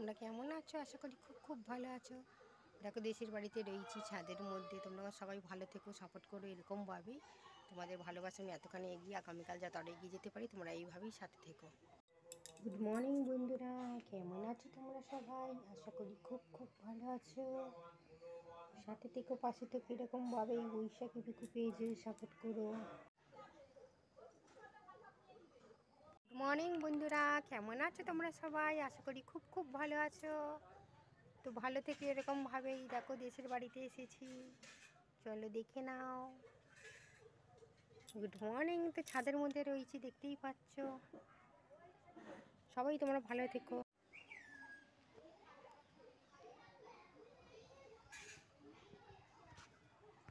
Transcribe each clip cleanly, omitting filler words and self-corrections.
তোমরা কেমন আছো? আশা করি খুব খুব ভালো আছো। দেখো দেশের বাড়িতে রয়েছি ছাদের মধ্যে। তোমরা সবাই ভালো থেকো, সাপোর্ট করো এরকমভাবেই। তোমাদের ভালোবাসা আমি এতখানি এগিয়ে আগামীকাল যাতে আরও এগিয়ে যেতে পারি, তোমরা এইভাবেই সাথে থেকো। গুড মর্নিং বন্ধুরা, কেমন আছো তোমরা সবাই? আশা করি খুব খুব ভালো আছো। সাথে থেকো, পাশে থেকো এরকমভাবেই। বৈশাখী পিকু পেজে সাপোর্ট করো। গুড মর্নিং বন্ধুরা, কেমন আছো তোমরা সবাই? আশা করি খুব খুব ভালো আছো। তো ভালো থেকে এরকমভাবেই দেখো দেশের বাড়িতে এসেছি, চলো দেখে নাও। Good morning. তো ছাদের মধ্যে রয়েছি, দেখতেই পাচ্ছ। সবাই তোমরা ভালো থেকো।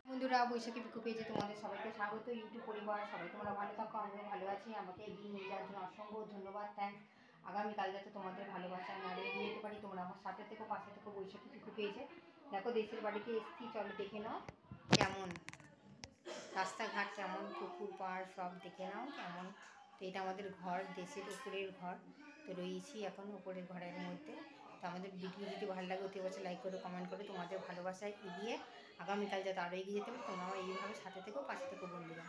বন্ধুরা, বৈশাখী পিকু পেজে তোমাদের সবাইকে স্বাগত। ইউটিউব পরিবার সবাই তোমরা ভালো থাকো, আমিও ভালো আছি। আমাকে এগিয়ে নিয়ে যাওয়ার জন্য অসংখ্য ধন্যবাদ, থ্যাংকস। আগামীকাল যাতে তোমাদের ভালোবাসা আমি আরও এগিয়ে যেতে পারি, তোমরা আমার সাথে থেকো, পাশে থেকো। বৈশাখী পিকু পেজে দেখো দেশের বাড়িতে এসেছি, চলো দেখে নাও কেমন রাস্তাঘাট, কেমন পুকুর পাড় সব দেখে নাও কেমন। তো এটা আমাদের ঘর, দেশের উপরের ঘর। তো রয়েছি এখন উপরের ঘরের মধ্যে। তো আমাদের ভিডিও যদি ভালো লাগে অতি অবশ্যই লাইক করো, কমেন্ট করো। তোমাদের ভালোবাসায় এগিয়ে আগামীকাল যাতে আরও এগিয়ে যেতে পারে, তোমরা আমার এইভাবে সাথে থেকো, পাশে থেকো বন্ধুরা।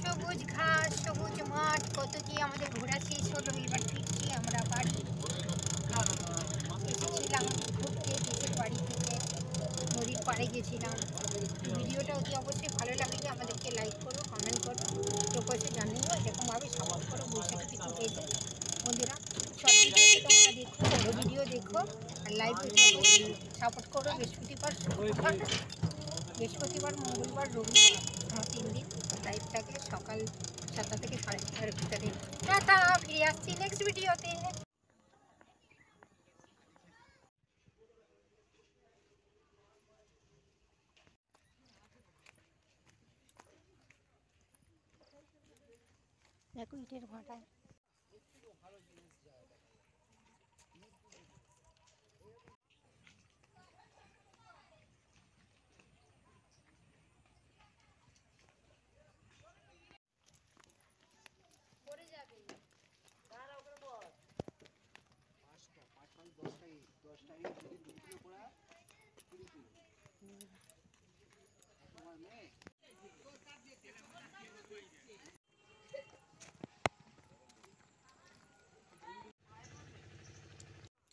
সবুজ ঘাস, সবুজ মাঠ, কত কি আমাদের ঘোরা শেষ হলো। এবার ফিরছি আমরা বাড়ি। এসেছিলাম ঘুরতে দেশের বাড়ি থেকে, নদীর পাড়ে গেছিলাম। ভিডিওটা অতি অবশ্যই ভালো লাগলে আমাদেরকে লাইক করো, কমেন্ট করো, অবশ্যই জানিও। এরকমভাবে সাপোর্ট করো বৈশাখী পিকু পেজে বন্ধুরা। সব ভিডিওতে তোমরা দেখো, বড়ো ভিডিও দেখো, আর লাইভ অবশ্যই সাপোর্ট করো। বৃহস্পতিবার, মঙ্গলবার, রবিবার আমার 3 দিন লাইভটাকে সকাল 7টা থেকে 7:30টার ভিতরে। টাটা, ফিরে আসছি নেক্সট ভিডিওতে। দেখো ইটের ভাটা।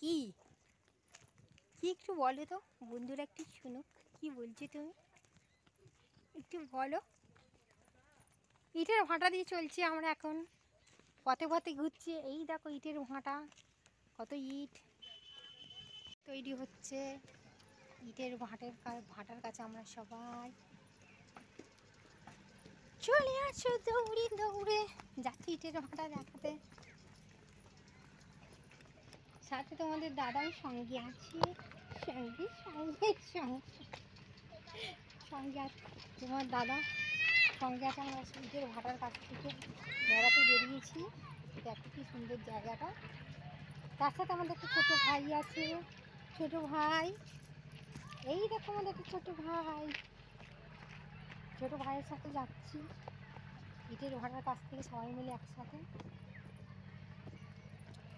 কি কি একটু বলো তো বন্ধুরা, একটু শুনুক কি বলছো তুমি, একটু বলো। ইটের ভাটা দিয়ে চলছি আমরা এখন, পথে পথে ঘুরছি। এই দেখো ইটের ভাটা, কত ইট তৈরি হচ্ছে। ইটের ভাটার কাছে আমরা সবাই চলে আসো, দৌড়ে দৌড়ে যাচ্ছি ইটের ভাটা দেখাতে। সাথে তোমাদের দাদাও সঙ্গে আছি, সঙ্গে সঙ্গে সঙ্গে সঙ্গে আছে তোমার দাদা, সঙ্গে আছে। আমরা ইটের ভাটার কাছ থেকে বেড়াতে বেরিয়েছি। দেখো কি সুন্দর জায়গাটা। তার সাথে আমাদের একটা ছোটো ভাই আছে, ছোটো ভাই। এই দেখো আমাদের একটা ছোটো ভাই, ছোটো ভাইয়ের সাথে যাচ্ছি ইটের ভাটার কাছ থেকে সবাই মিলে একসাথে।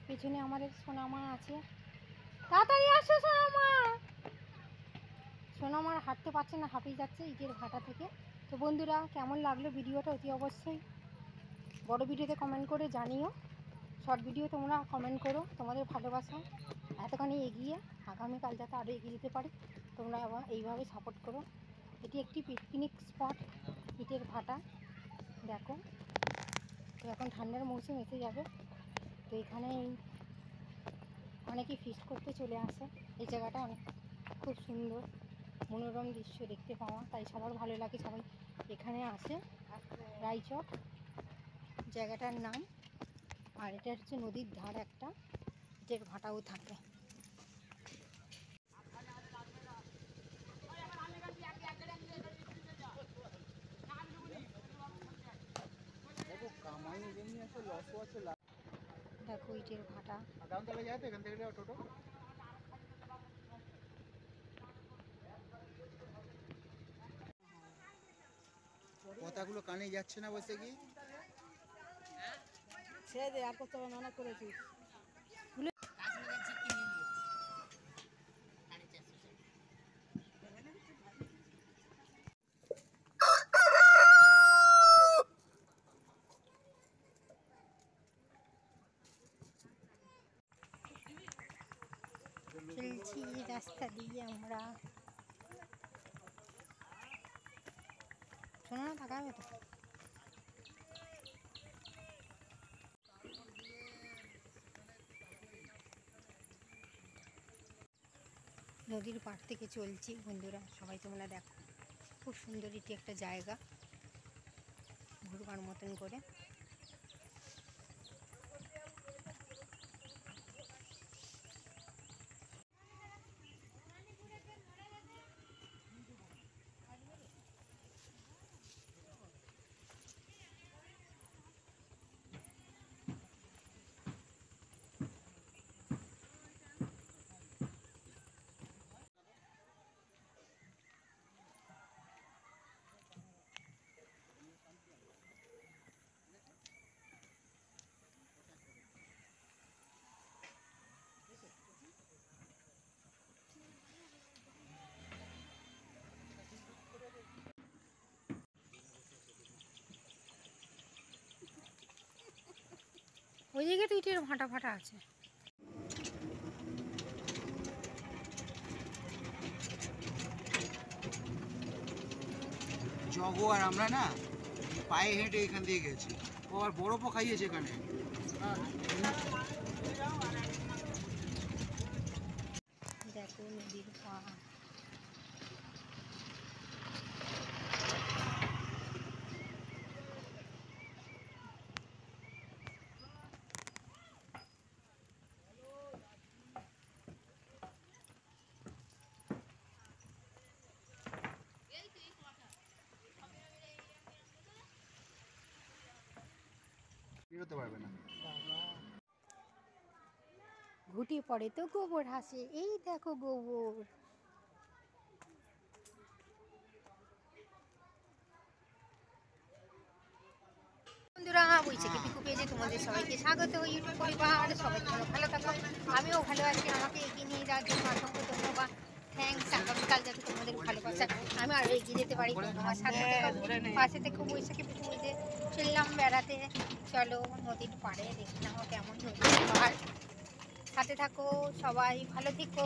পেছনে আমাদের সোনামা আছে, তাড়াতাড়ি আসো সোনামা। সোনামার হাঁটতে পারছে না, হাঁপিয়ে যাচ্ছে ইটের ভাটা থেকে। তো বন্ধুরা, কেমন লাগলো ভিডিওটা অতি অবশ্যই বড় ভিডিওতে কমেন্ট করে জানিও। শর্ট ভিডিও তোমরা কমেন্ট করো, তোমাদের ভালোবাসা এতখানি এগিয়ে আগামীকাল যাতে আরও এগিয়ে যেতে পারি, তোমরা আবার এইভাবে সাপোর্ট করো। এটি একটি পিকনিক স্পট, ইটের ভাটা। দেখো, তো এখন ঠান্ডার মৌসুম এসে যাবে, তো এখানে অনেকেই ফিস্ট করতে চলে আসে। এই জায়গাটা অনেক খুব সুন্দর মনোরম দৃশ্য দেখতে পাওয়া, তাই সবার ভালো লাগে, সবাই এখানে আসে। রায়চক জায়গাটার নাম। আর এটা হচ্ছে নদীর ধার একটা, ইটের ভাটাও থাকে। দেখো ইটের ভাটা। কথাগুলো কানে যাচ্ছে না বসে কি সে যে আর করতে হবে না করেছিস। চলছি রাস্তা দিয়ে আমরা, শোনো না থাকা হবে তো। নদীর পাড় থেকে চলছি বন্ধুরা, সবাই তোমরা দেখো, খুব সুন্দর এটি একটা জায়গা ঘুরবার মতন করে। ওই দিকে তো ইটের ভাটা ফাটা আছে। জগো আর আমরা না পায়ে হেঁটে এখান দিয়ে গেছি, ও আর বরফও খাইয়েছে এখানে। দেখো নদীর পাড়। বেরোতে পারবে না। ঘুটি পড়ে তো গোবর হাসে, এই দেখো গোবর। বন্ধুরা, বৈশাখী পিকু পেজে তোমাদের সবাইকে স্বাগত। ইউটিউব পরিবার সবাই তোমরা ভালো থাকো, আমিও ভালো আছি। আমাকে এগিয়ে নিয়ে যাওয়ার জন্য অসংখ্য ধন্যবাদ, থ্যাংকস। আগামীকাল যাতে তোমাদের ভালোবাসা আমি আরও এগিয়ে যেতে পারি, তোমার সাথে পাশে থেকে বৈশাখী পিকু পেজে চললাম বেড়াতে। চলো নদীর পাড়ে দেখে নাও কেমন নদীর পাড়। সাথে থাকো, সবাই ভালো থেকো।